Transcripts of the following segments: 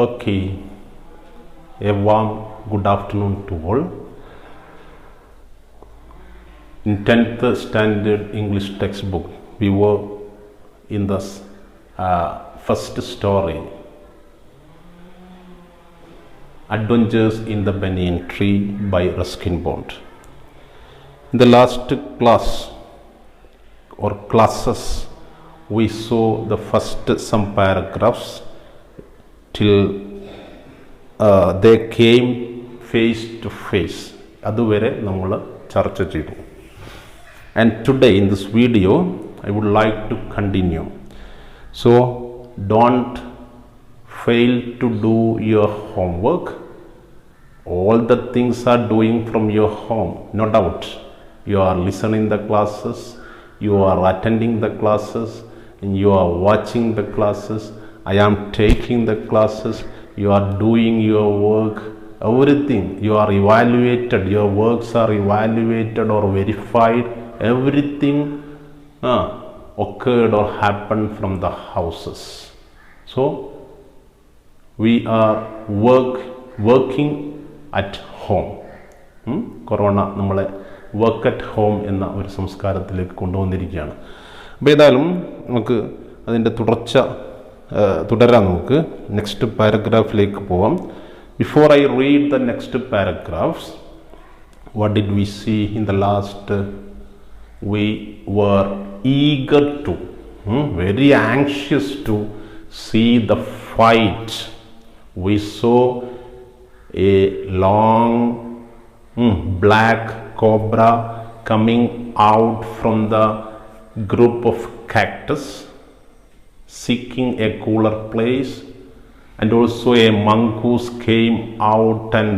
Okay, a warm good afternoon to all. In 10th standard English textbook, we were in the first story, Adventures in the Banyan Tree by Ruskin Bond. In the last class or classes, we saw the first some paragraphs till they came face to face. അതുവരെ നമ്മൾ ചർച്ച ചെയ്തു. And today in this video, I would like to continue. So don't fail to do your homework. All the things are doing from your home, no doubt. You are listening the classes, you are attending the classes, and you are watching the classes. I am taking the classes, you are doing your work, everything. You are evaluated, your works are evaluated or verified. Everything occurred or happened from the houses. So we are working at home. Corona നമ്മളെ work at home എന്ന ഒരു സംസ്കാരത്തിലേക്ക് കൊണ്ടുവന്നിരിക്കുകയാണ്. അപ്പോൾ ഏതായാലും നമുക്ക് അതിൻ്റെ തുടരാൻ നമുക്ക് next പാരഗ്രാഫിലേക്ക് പോവാം. Before I read the next paragraphs, what did we see in the last? We were eager to, very anxious to see the fight. We saw a long black cobra coming out from the group of cactus, seeking a cooler place, and also a mongoose came out and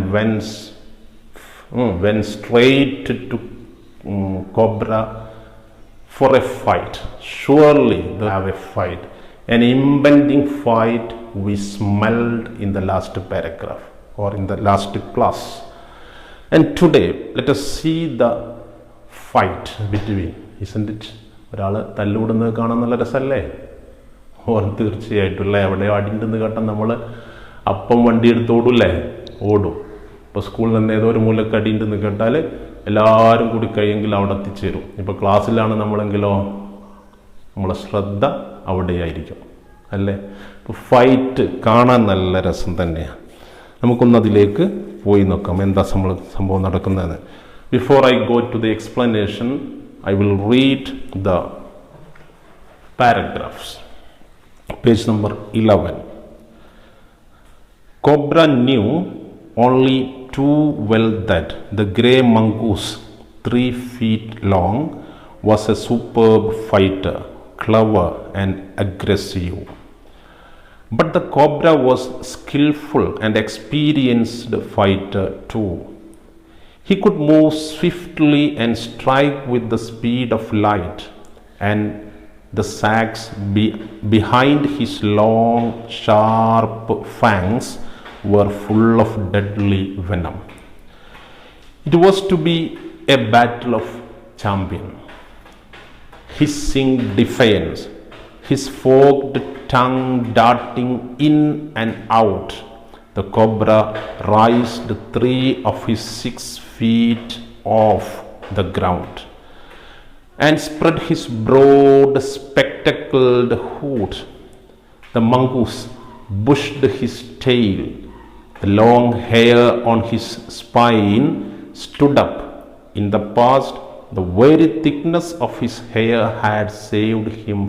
went straight to cobra for a fight. Surely they have a fight, an impending fight we smelled in the last paragraph or in the last class. And today let us see the fight between, isn't it? ഒരാൾ തല്ലുകൂടുന്നത് കാണാൻ നല്ല രസമല്ലേ? തീർച്ചയായിട്ടും അല്ലേ? എവിടെയോ അടിണ്ടെന്ന് കേട്ടാൽ നമ്മൾ അപ്പം വണ്ടി എടുത്ത് ഓടൂല്ലേ? ഓടും. ഇപ്പോൾ സ്കൂളിൽ നിന്ന് ഏതോ ഒരു മൂലക്ക് അടിണ്ടെന്ന് കേട്ടാൽ എല്ലാവരും കൂടി കഴിയെങ്കിൽ അവിടെ എത്തിച്ചേരും. ഇപ്പോൾ ക്ലാസ്സിലാണ് നമ്മളെങ്കിലോ നമ്മളെ ശ്രദ്ധ അവിടെയായിരിക്കും അല്ലേ? ഇപ്പോൾ ഫൈറ്റ് കാണാൻ നല്ല രസം തന്നെയാണ്. നമുക്കൊന്നതിലേക്ക് പോയി നോക്കാം എന്താ സംഭവം നടക്കുന്നതെന്ന്. Before I go to the explanation, I will read the paragraphs. Page number 11. Cobra knew only too well that the grey mongoose, 3 feet long, was a superb fighter, clever and aggressive. But the cobra was skillful and experienced fighter too. He could move swiftly and strike with the speed of light, and the sacs behind his long, sharp fangs were full of deadly venom. It was to be a battle of champions. Hissing defiance, his forked tongue darting in and out, the cobra raised 3 of his 6 feet off the ground and spread his broad spectacled hood. The mongoose bushed his tail. The long hair on his spine stood up. In the past, the very thickness of his hair had saved him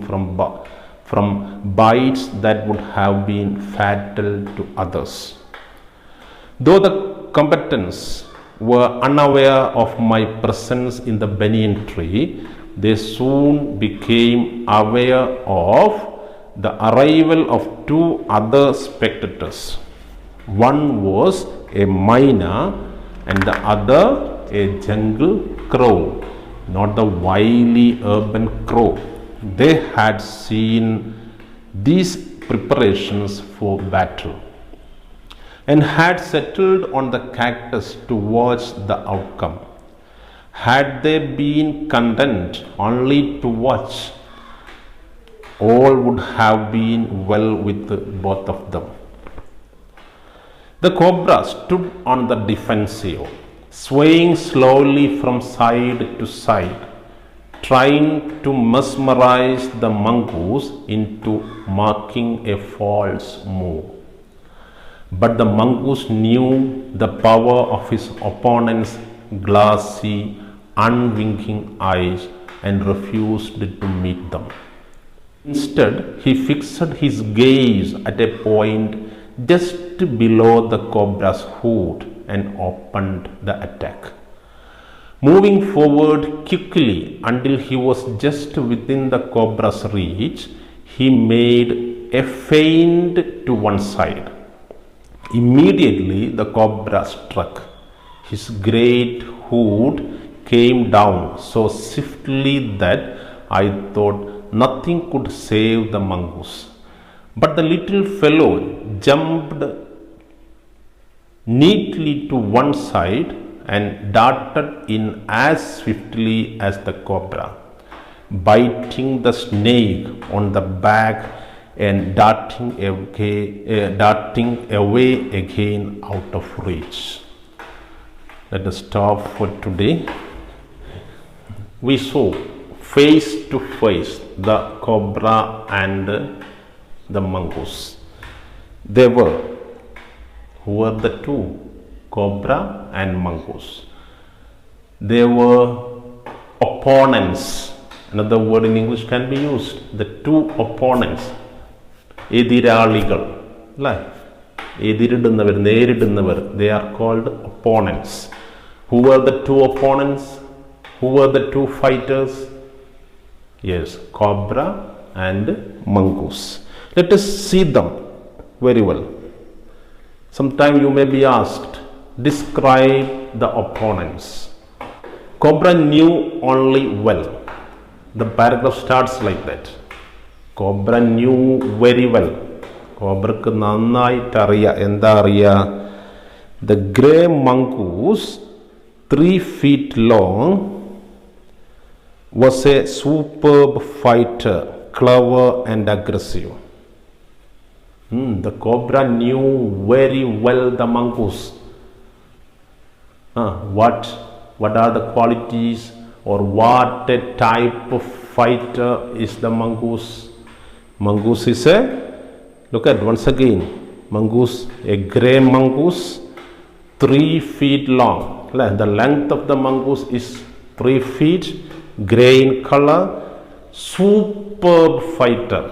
from bites that would have been fatal to others. Though the combatants were unaware of my presence in the banyan tree, they soon became aware of the arrival of 2 other spectators. One was a myna and the other a jungle crow, not the wily urban crow. They had seen these preparations for battle and had settled on the cactus to watch the outcome. Had they been content only to watch, all would have been well with both of them. The cobra stood on the defensive, swaying slowly from side to side, trying to mesmerize the mongoose into making a false move. But the mongoose knew the power of his opponent's glassy, unwinking eyes and refused to meet them. Instead, he fixed his gaze at a point just below the cobra's hood and opened the attack. Moving forward quickly until he was just within the cobra's reach, he made a feint to one side. Immediately, the cobra struck. His great hood came down so swiftly that I thought nothing could save the mongoose. But the little fellow jumped neatly to one side and darted in as swiftly as the cobra, biting the snake on the back and darting away again out of reach. Let us stop for today. We saw face to face the cobra and the mongoose. Who were the two? Cobra and mongoose. They were opponents. Another word in English can be used. The two opponents. എതിരാളികൾ അല്ലേ, എതിരിടുന്നവർ, നേരിടുന്നവർ. They are called opponents. Who were the two opponents? Who were the two fighters? Yes, cobra and mongoose. Let us see them very well. Sometime you may be asked, describe the opponents. Cobra knew only well. The paragraph starts like that. Cobra knew very well. Cobraക്ക് നന്നായിട്ട് അറിയാം. എന്താ അറിയാ? The grey mongoose, 3 feet long, was a superb fighter, clever and aggressive. The cobra knew very well the mongoose. What are the qualities or what a type of fighter is the mongoose? Mongoose is look at once again, mongoose, a grey mongoose, 3 feet long. The length of the mongoose is 3 feet, grey in color, superb fighter.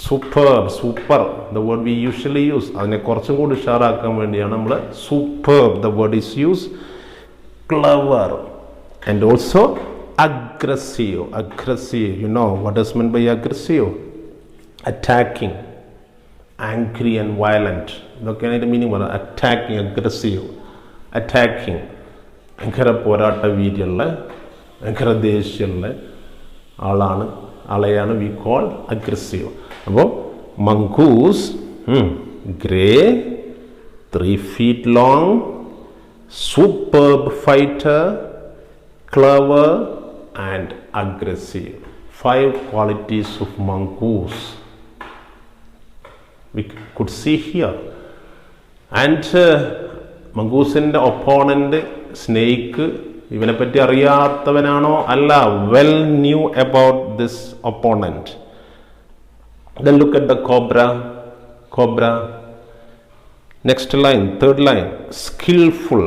Super, the word we usually use. അതിനെ കുറച്ചും കൂടി ഉഷാറാക്കാൻ വേണ്ടിയാണ് നമ്മൾ superb, the word is used. Clever and also aggressive. You know what is meant by aggressive? Attacking, angry and violent. ഇതൊക്കെയാണ് അതിൻ്റെ meaning പറയുന്നത്. Attacking, aggressive, attacking, ഭയങ്കര പോരാട്ട വീര്യമുള്ള, ഭയങ്കര ദേഷ്യമുള്ള ആളെയാണ് വി കോൾ അഗ്രസീവ്. അപ്പോൾ mongoose, grey, 3 feet long, superb fighter, clever and aggressive. 5 qualities of mongoose we could see here. And mongoose-ന്റെ opponent snake, ഇവനെ പറ്റി അറിയാത്തവനാണോ? അല്ല, well knew about this opponent. Then look at the cobra. Next line, third line, skillful,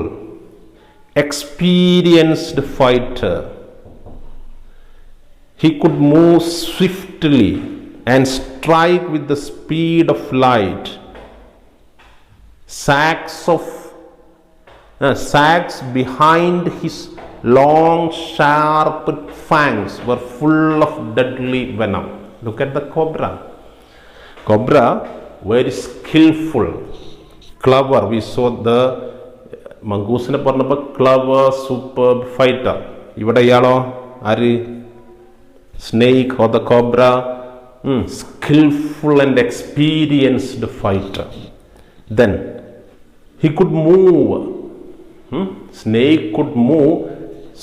experienced fighter. He could move swiftly and strike with the speed of light. Sags behind his long, sharp fangs were full of deadly venom. Look at the cobra. Cobra, very skillful, clever. We saw the mongoose-നെ പറഞ്ഞപ്പോൾ clever, superb fighter. ഇവിടെ ഇയാളോ ആര്? Snake or the cobra, skillful and experienced fighter. Then he could move. Snake could move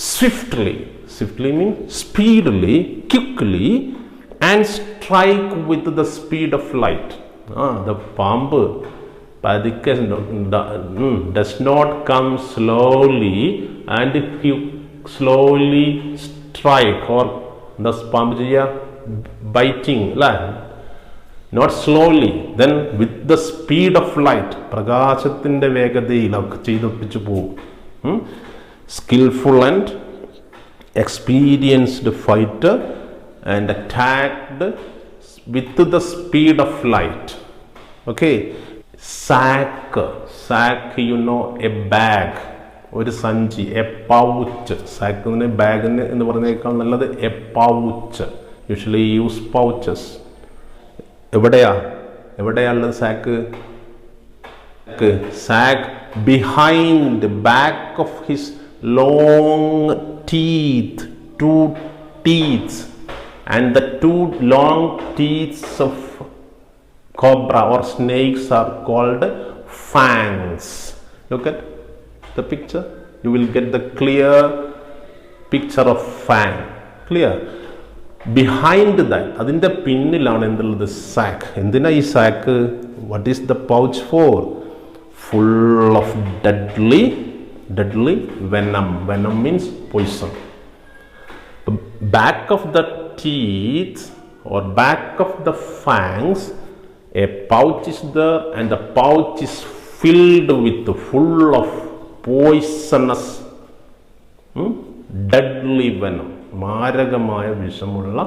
swiftly means speedily, quickly, and strike with the speed of light. The പാമ്പ് പതുക്കെ does not come slowly, and if you slowly strike or the പാമ്പ് ചെയ്യുക biting അല്ലേ, not slowly, then with the speed of light, പ്രകാശത്തിൻ്റെ വേഗതയിൽ ഒക്കെ ചെയ്തൊപ്പിച്ച് പോകും. Skillful and experienced fighter and attacked with the speed of light. Okay, sack, you know, a bag, ഒരു സഞ്ചി, A pouch. സാക്കിന് ബാഗിന് എന്ന് പറഞ്ഞേക്കാൾ നല്ലത് a pouch. Usually use pouches. എവിടെയാണുള്ളത് sack? Sack behind, back of his long teeth, two teeth, and the two long teeth of cobra or snakes are called fangs. Look at the picture, you will get the clear picture of fang. Clear? Behind that, adinte pinnilana endullathu sack. Endina ee sack? What is the pouch for? Full of deadly venom. Venom means poison. Back of the teeth or back of the fangs, a pouch is there, and the pouch is filled with full of poisonous deadly venom. മാരകമായ വിഷമുള്ള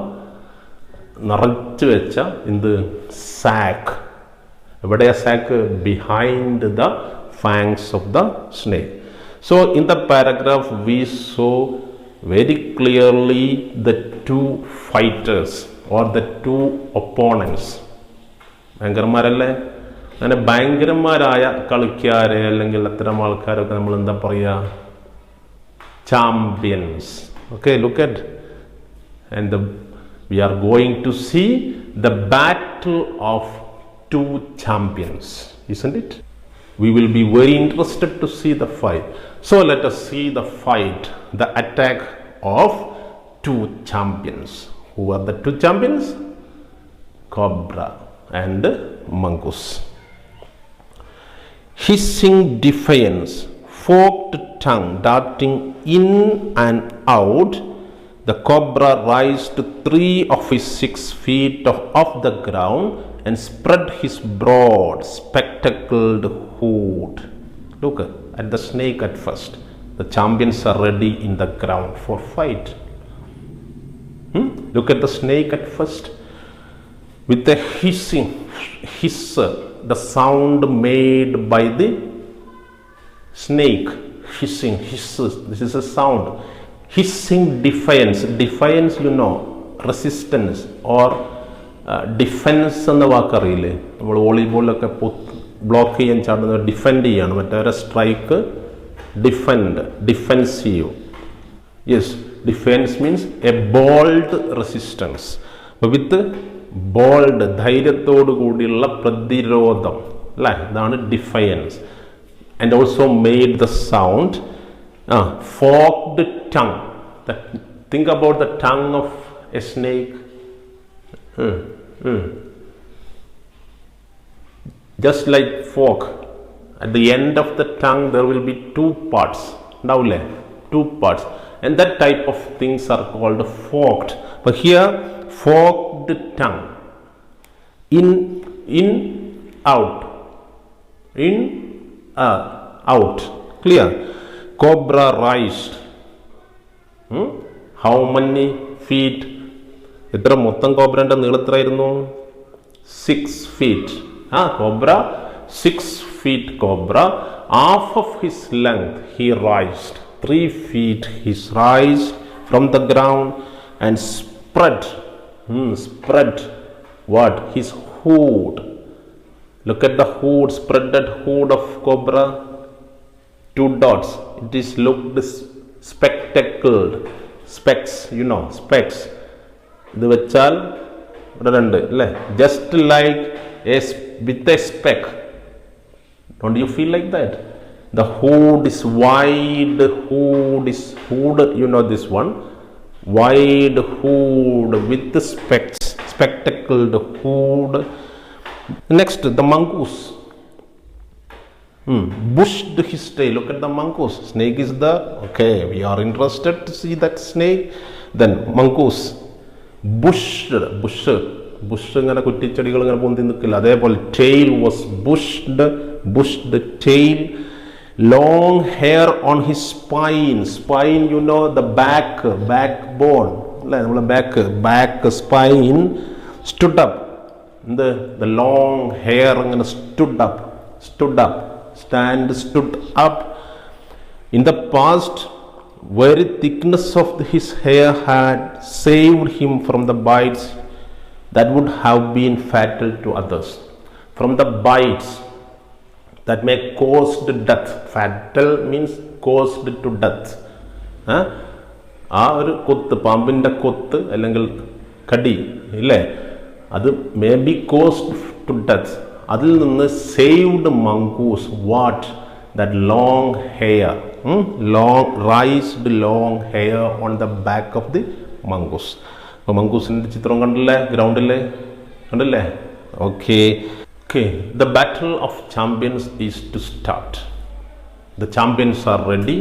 നിറച്ചു വെച്ച എന്ത് sack. എവിടെയാ sack? Behind the fangs of the snake. So in the paragraph we saw very clearly the two fighters or the two opponents. ഭയങ്കരന്മാരല്ലേ? അങ്ങനെ ഭയങ്കരന്മാരായ കളിക്കാരെ അല്ലെങ്കിൽ അത്തരം ആൾക്കാരൊക്കെ നമ്മൾ എന്താ പറയുക? Champions. Okay, look at, and we are going to see the battle of two champions, isn't it? We will be very interested to see the fight. So let us see the fight, the attack of two champions. Who are the two champions? Cobra and mongoose. Hissing defiance, forked tongue darting in and out, the cobra raised 3 of his 6 feet off the ground and spread his broad, spectacled hood. Look at the snake at first. The champions are ready in the ground for fight. Look at the snake at first. With the hisser, the sound made by the snake. Hissing, hisses. This is a sound. Hissing defiance. Defiance, you know, resistance or defense എന്ന വാക്കറിയില്ലേ? നമ്മൾ വോളിബോളിലൊക്കെ block ചെയ്യാൻ ചാടുന്നത് defend ചെയ്യാണ്. മറ്റേ strike defend, defensive. Yes, defence means A bold resistance. അപ്പോൾ വിത്ത് bold, ധൈര്യത്തോടു കൂടിയുള്ള പ്രതിരോധം അല്ലേ? ഇതാണ് ഡിഫയൻസ്. And also made the sound forked tongue. Think about the tongue of a snake. Just like fork, at the end of the tongue there will be 2 parts. Now 2 parts, and that type of things are called forked. But here forked tongue, in out, in out. Clear? Cobra raised. How many feet? എത്ര മൊത്തം കോബ്രൻ്റെ നീളത്തിലായിരുന്നു? 6 feet. Cobra 6 feet cobra. Half of his length he raised. 3 feet he raised from the ground and spread. Spread what? His hood. Look at the hood, spreaded hood of cobra. 2 dots. It is looked spectacled. Specs, you know, specs. ഇത് വെച്ചാൽ ഇവിടെ 2 അല്ലേ? Just like with a speck. Don't you feel like that? The hood is wide. Hood, you know this one. Wide hood with the specs. Spectacled hood. Next, the mongoose. Bushed his tail. Look at the mongoose. Snake is there. Okay, we are interested to see that snake. Then mongoose. Bushed. ഇങ്ങനെ കുറ്റിച്ചെടികൾ ഇങ്ങനെ പൊന്തി നിൽക്കില്ല, അതേപോലെ tail was bushed tail. Long hair on his spine. You know the backbone. നമ്മളെ back spine stood up. The long hair ഇങ്ങനെ stood up. Stood up. In the past, very thickness of his hair had saved him from the bites that would have been fatal to others. From the bites that may caused death. Fatal means caused to death. ആ ഒരു കൊത്ത്, പാമ്പിൻ്റെ കൊത്ത് അല്ലെങ്കിൽ കടി ഇല്ലേ, അത് may be caused to death. അതിൽ നിന്ന് saved mongoose what that long hair, raised long hair on the back of the mongoose. അപ്പോൾ മംഗൂസിൻ്റെ ചിത്രം കണ്ടില്ലേ, ഗ്രൗണ്ടിലെ കണ്ടില്ലേ? Okay. The battle of champions is to start. The champions are ready.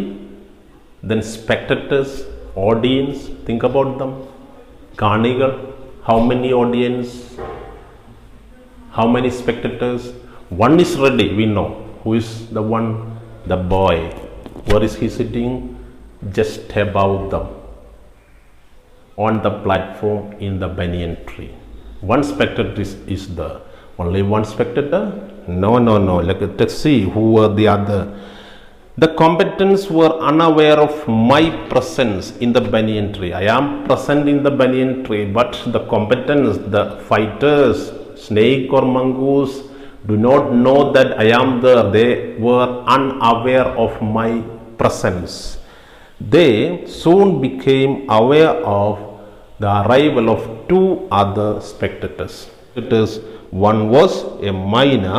Then spectators, audience, think about them. കാണികൾ, how many audience, how many spectators? One is ready, we know. Who is the one? The boy. Where is he sitting? Just above them, on the platform in the banyan tree. One spectator is there. Only one spectator? No. Let's see who were the other. The combatants were unaware of my presence in the banyan tree. I am present in the banyan tree, but the combatants, the fighters, snake or mongoose, do not know that I am there. They were unaware of my presence. They soon became aware of the arrival of two other spectators. One was a myna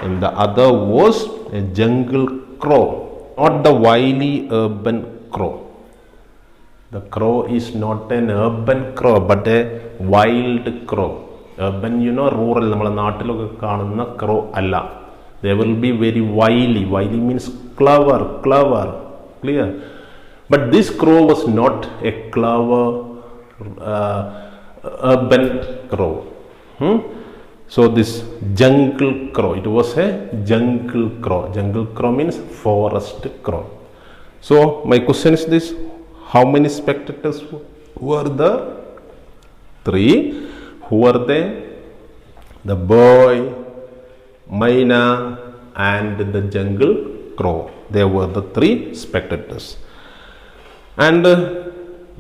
and the other was a jungle crow, not the wily urban crow. The crow is not an urban crow but a wild crow. Urban, you know, rural, നമ്മളെ നാട്ടിലൊക്കെ കാണുന്ന crow അല്ല. They will be very wily. Wily means clever. Clear? But this crow was not a clever urban crow. So this jungle crow, it was a jungle crow. Jungle crow means forest crow. So my question is this: how many spectators were there? 3. Who were they? The boy, myna and the jungle crow. They were the 3 spectators. And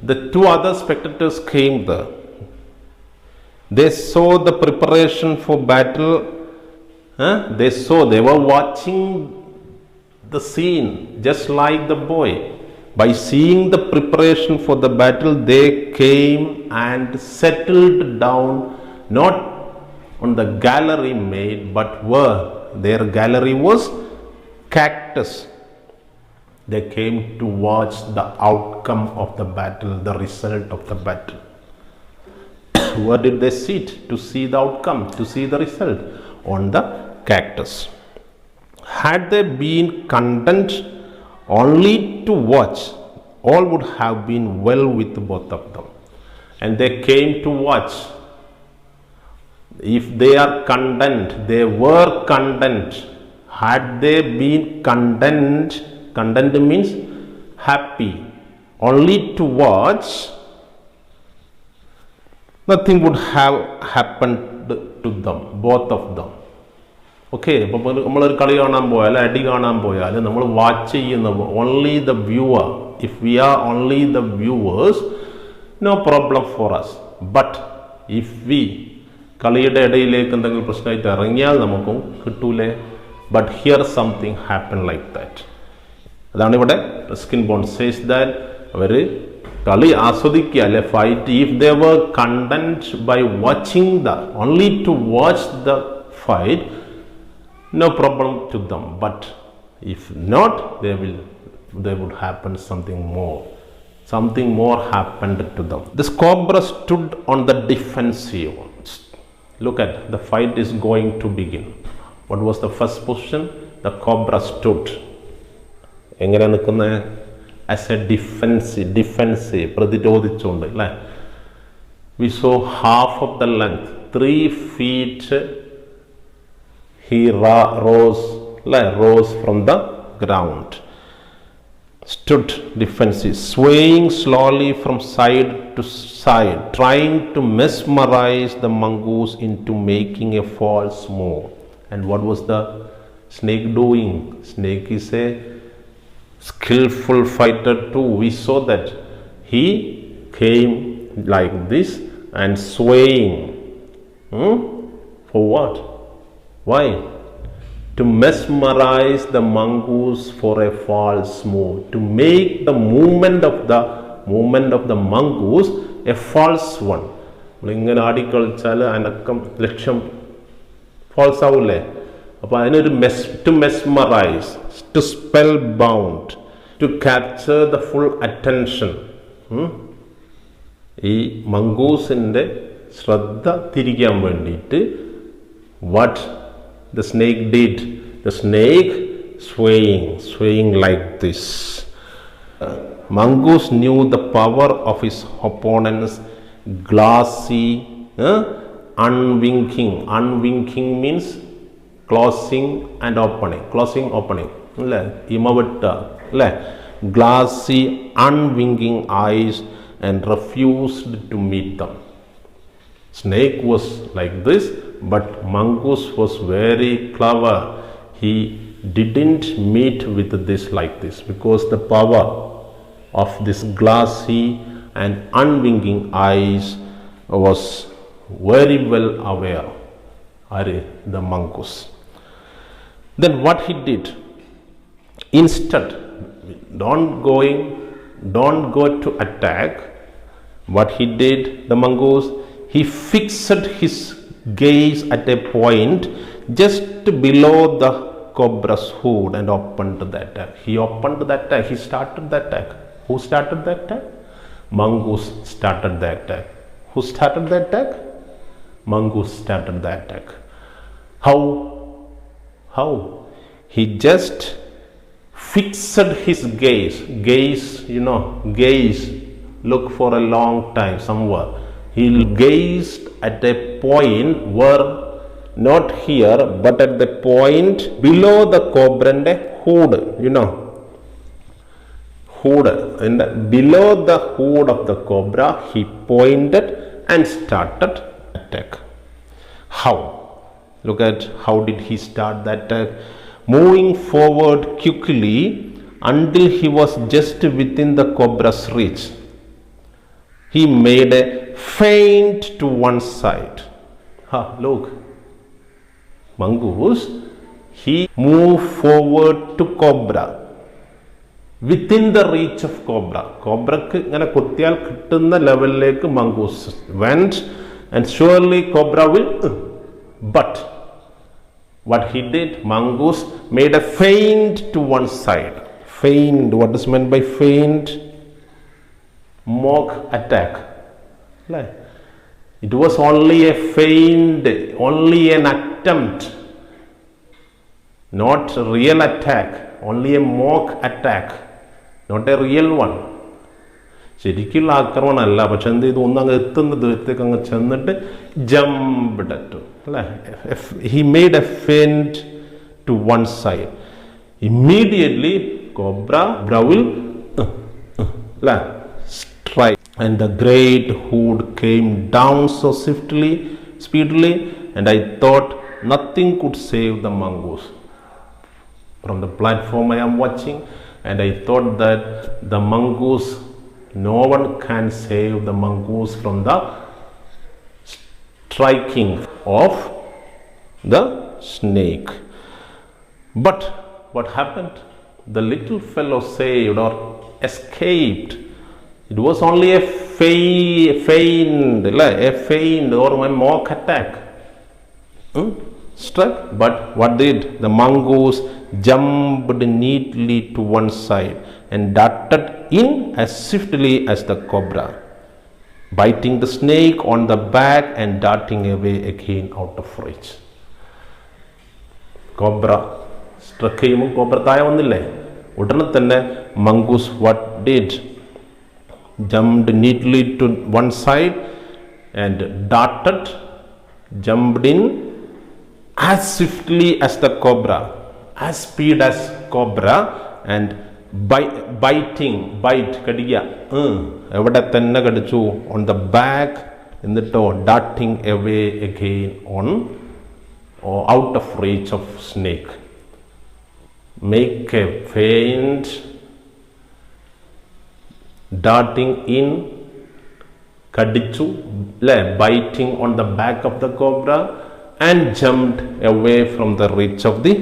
the 2 other spectators came there. They saw the preparation for battle. They were watching the scene just like the boy. By seeing the preparation for the battle, they came and settled down, not on the gallery made, but where their gallery was cactus. They came to watch the outcome of the battle, the result of the battle. Where did they sit to see the outcome, to see the result? On the cactus. Had they been content only to watch, all would have been well with both of them. And they came to watch. If they are content, they were content. Had they been content means happy, only to watch, nothing would have happened to them, both of them. Okay, അപ്പോൾ നമ്മളൊരു കളി കാണാൻ പോയാൽ, അടി കാണാൻ പോയാൽ നമ്മൾ watch ചെയ്യുന്ന only the viewer. If we are only the viewers, no problem for us. But if we കളിയുടെ ഇടയിലേക്ക് എന്തെങ്കിലും പ്രശ്നമായിട്ട് ഇറങ്ങിയാൽ നമുക്കും കിട്ടൂലേ? But here something happened like that. അതാണ് ഇവിടെ റസ്കിൻ ബോണ്ട് says that അവർ കളി ആസ്വദിക്കുക അല്ലെ, fight. If they were content by watching only to watch the fight, no problem to them. But if not, there would happen something more. Something more happened to them. This cobra stood on the defensive. Look at the fight is going to begin. What was the first position? the cobra stood. എങ്ങനെ നിൽക്കുന്നത്? As a defensive പ്രതിരോധിച്ചുകൊണ്ട് അല്ലേ? We saw half of the length, 3 feet he rose from the ground, stood defensive, swaying slowly from side to side, trying to mesmerize the mongoose into making a false move. And what was the snake doing? Snake is a skillful fighter too. We saw that he came like this and swaying. For what? Why? To mesmerize the mongoose for a false move, to make the movement of the mongoose a false one. ഇങ്ങനെ ആടിക്കളിച്ചാൽ അനക്കം ലക്ഷ്യം false ആവൂലേ? അപ്പോൾ അതിനൊരു to mesmerize, to spellbound, to capture the full attention. ഈ മംഗൂസിൻ്റെ ശ്രദ്ധ തിരിക്കാൻ വേണ്ടിയിട്ട് what the snake did, the snake swaying like this. Mongoose knew the power of his opponent's glassy unwinking means closing opening അല്ലേ? ഇമവട്ട അല്ലേ? glassy unwinking eyes and refused to meet them. Snake was like this, but mongoose was very clever. He didn't meet with this like this because the power of this glassy and unwinking eyes was very well aware. The mongoose. Then what he did? Instead, don't go to attack. What he did, the mongoose, he fixed his gaze at a point just below the cobra's hood and opened the attack. He started the attack. Who started the attack? Mongoose started the attack. Who started the attack? Mongoose started the attack. How? He just fixed his gaze. Gaze, look for a long time somewhere. He gazed at a point where, not here, but at the point below the cobra and hood, hood. And below the hood of the cobra, he pointed and started attack. How? Look at how did he start the attack. Moving forward quickly until he was just within the cobra's reach. He made a feint to one side. Look. Mongoose, he moved forward to cobra. Within the reach of cobra. Cobraku ingane kuttiyal kittunna levelilekku mongoose went, and surely cobra will. But what he did, mongoose made a feint to one side. Feint, what is meant by feint? Mock attack. It was only a feint, only an attempt, not a real attack, only a mock attack, not a real one. ശരിക്കുള്ള ആക്രമണമല്ല, പക്ഷെ എന്ത് ചെയ്തു, ഒന്നങ്ങ് എത്തുന്ന ദൂരത്തേക്ക് അങ്ങ് ചെന്നിട്ട് jumped at അല്ലേ. He made a feint to one side. Immediately cobra will strike, and the great hood came down so speedily, and I thought nothing could save the mongoose. From the platform I am watching, and I thought that the mongoose, no one can save the mongoose from the striking of the snake. But what happened? The little fellow saved or escaped. It was only a feint or a mock attack. Struck, but what did? The mongoose jumped neatly to one side and darted in as swiftly as the cobra, biting the snake on the back and darting away again out of reach. Cobra സ്ട്രക്ക് ചെയ്യുമ്പോൾ cobra താഴെ വന്നില്ലേ? ഉടനെ തന്നെ mongoose what did? Jumped neatly to one side and darted, jumped in as swiftly as the cobra, as speed as cobra, and bite കടിക്കുക, എവിടെ തന്നെ കടിച്ചു, on the back, എന്നിട്ടോ darting away again on or out of reach of snake. Make a feint, darting in, kadichu, biting on the back of the cobra, and jumped away from the reach of the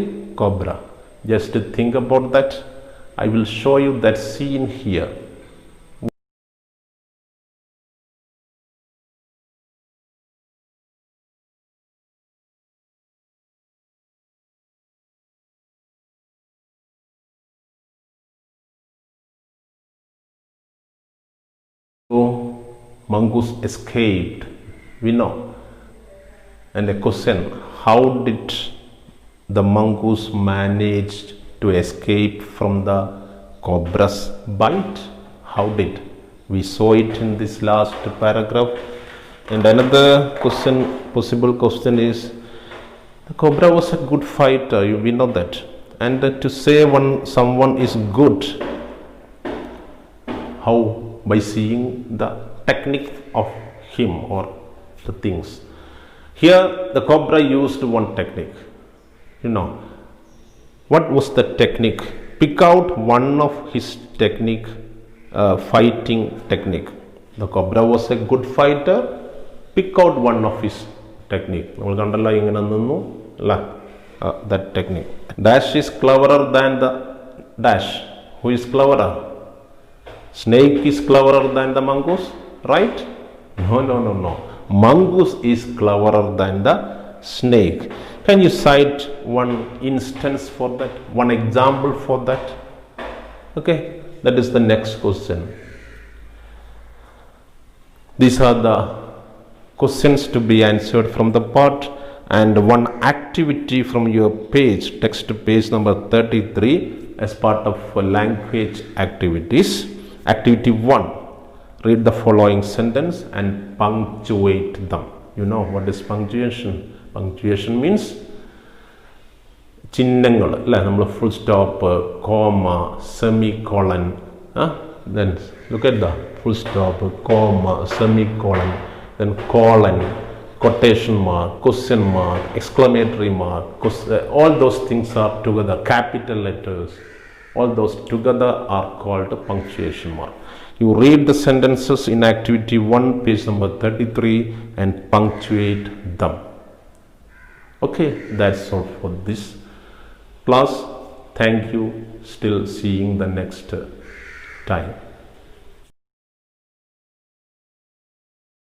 cobra. Just think about that. I will show you that scene here. So mongoose escaped, we know. And a question, how did the mongoose manage to escape from the cobra's bite? How did? We saw it in this last paragraph. And another question, possible question is, the cobra was a good fighter, we know that. And to say someone is good, how? By seeing the technique of him or the things. Here the cobra used one technique. What was the technique? Pick out one of his technique, fighting technique. The cobra was a good fighter. Pick out one of his technique. That technique. Dash is cleverer than the dash. Who is cleverer? Snake is cleverer than the mongoose, right? No. Mongoose is cleverer than the snake. Can you cite one instance for that? One example for that? Okay, that is the next question. These are the questions to be answered from the part, and one activity from your page, text page number 33, as part of language activities. Activity 1, read the following sentence and punctuate them. You know what is punctuation? Punctuation means ചിഹ്നങ്ങൾ അല്ലേ, നമ്മൾ full stop, comma, semicolon. Then look at the full stop, comma, semicolon, then colon, quotation mark, question mark, exclamatory mark, all those things are together, capital letters. All those together are called punctuation mark. You read the sentences in activity 1, page number 33, and punctuate them. Okay, that's all for this class. Thank you. Still seeing the next time.